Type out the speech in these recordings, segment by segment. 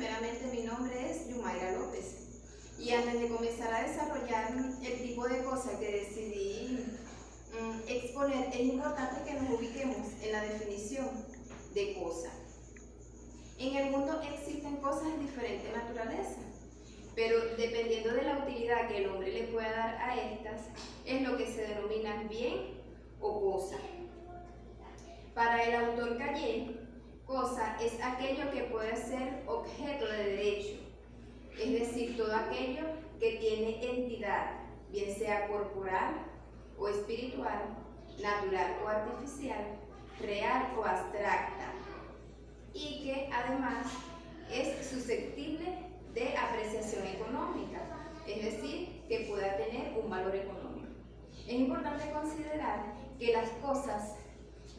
primeramente mi nombre es Yumaira López y antes de comenzar a desarrollar el tipo de cosas que decidí exponer, es importante que nos ubiquemos en la definición de cosa. En el mundo existen cosas de diferente naturaleza, pero dependiendo de la utilidad que el hombre le pueda dar a estas, es lo que se denomina bien o cosa. Para el autor Callé, cosa es aquello que puede ser objeto de derecho, es decir, todo aquello que tiene entidad, bien sea corporal o espiritual, natural o artificial, real o abstracta, y que además es susceptible de apreciación económica, es decir, que pueda tener un valor económico. Es importante considerar que las cosas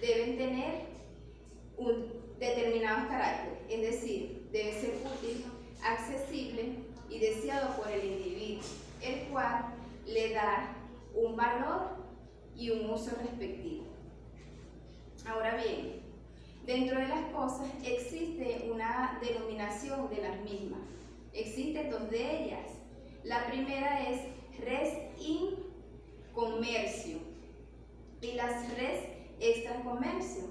deben tener un determinado carácter, es decir, debe ser útil, accesible y deseado por el individuo, el cual le da un valor y un uso respectivo. Ahora bien, dentro de las cosas existe una denominación de las mismas. Existen dos de ellas. La primera es res in commercio y las res extra commercio.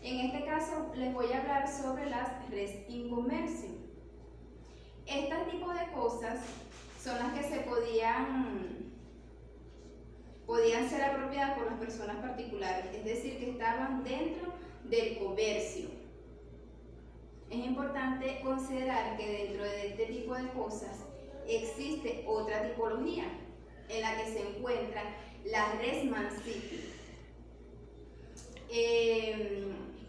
En este caso les voy a hablar sobre las res in commercio. Este tipo de cosas son las que se podían ser apropiadas por las personas particulares, es decir, que estaban dentro del comercio. Es importante considerar que dentro de este tipo de cosas existe otra tipología en la que se encuentra la res mancipi,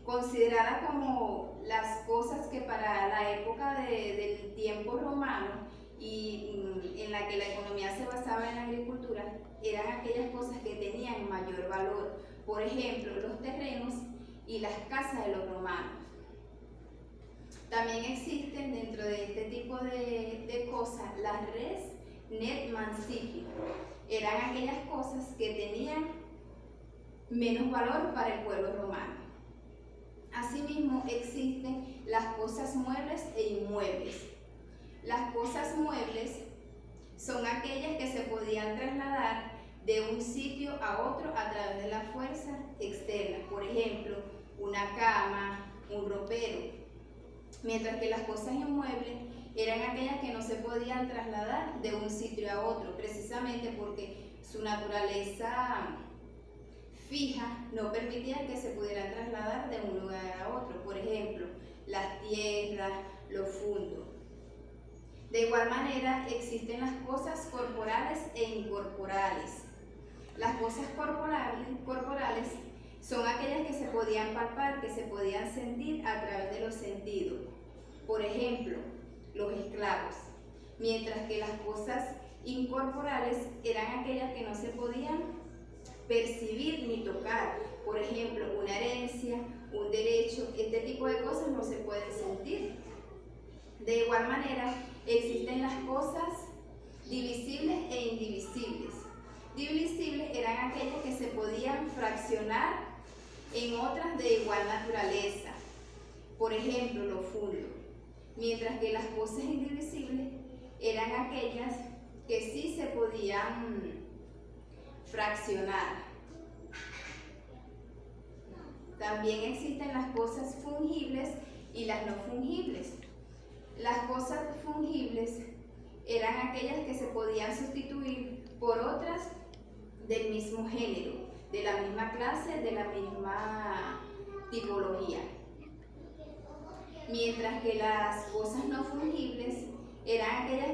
considerada como las cosas que para la época del tiempo romano y en la que la economía se basaba en la agricultura, eran aquellas cosas que tenían mayor valor, por ejemplo, los terrenos y las casas de los romanos. También existen dentro de este tipo de cosas las res net mancipi, eran aquellas cosas que tenían menos valor para el pueblo romano. Asimismo, existen las cosas muebles e inmuebles. Las cosas muebles son aquellas que se podían trasladar de un sitio a otro a través de la fuerza externa, por ejemplo, una cama, un ropero, mientras que las cosas inmuebles eran aquellas que no se podían trasladar de un sitio a otro, precisamente porque su naturaleza fija no permitía que se pudieran trasladar de un lugar a otro, por ejemplo, las tierras, los fundos. De igual manera, existen las cosas corporales e incorporales. Las cosas corporales son aquellas que se podían palpar, que se podían sentir a través de los sentidos. Por ejemplo, los esclavos. Mientras que las cosas incorporales eran aquellas que no se podían percibir ni tocar. Por ejemplo, una herencia, un derecho, este tipo de cosas no se pueden sentir. De igual manera, existen las cosas divisibles e indivisibles. Divisibles eran aquellas que se podían fraccionar en otras de igual naturaleza, por ejemplo, los fundos. Mientras que las cosas indivisibles eran aquellas que sí se podían fraccionar. También existen las cosas fungibles y las no fungibles. Las cosas fungibles eran aquellas que se podían sustituir por otras del mismo género, de la misma clase, de la misma tipología. Mientras que las cosas no fungibles eran aquellas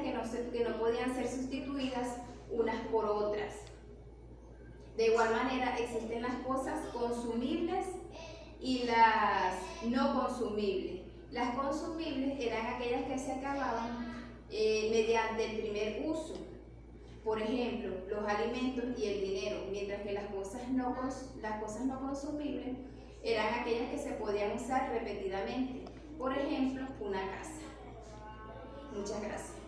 que no podían ser sustituidas unas por otras. De igual manera, existen las cosas consumibles y las no consumibles. Las consumibles eran aquellas que se acababan mediante el primer uso, por ejemplo, los alimentos y el dinero, mientras que las cosas no consumibles eran aquellas que se podían usar repetidamente, por ejemplo, una casa. Muchas gracias.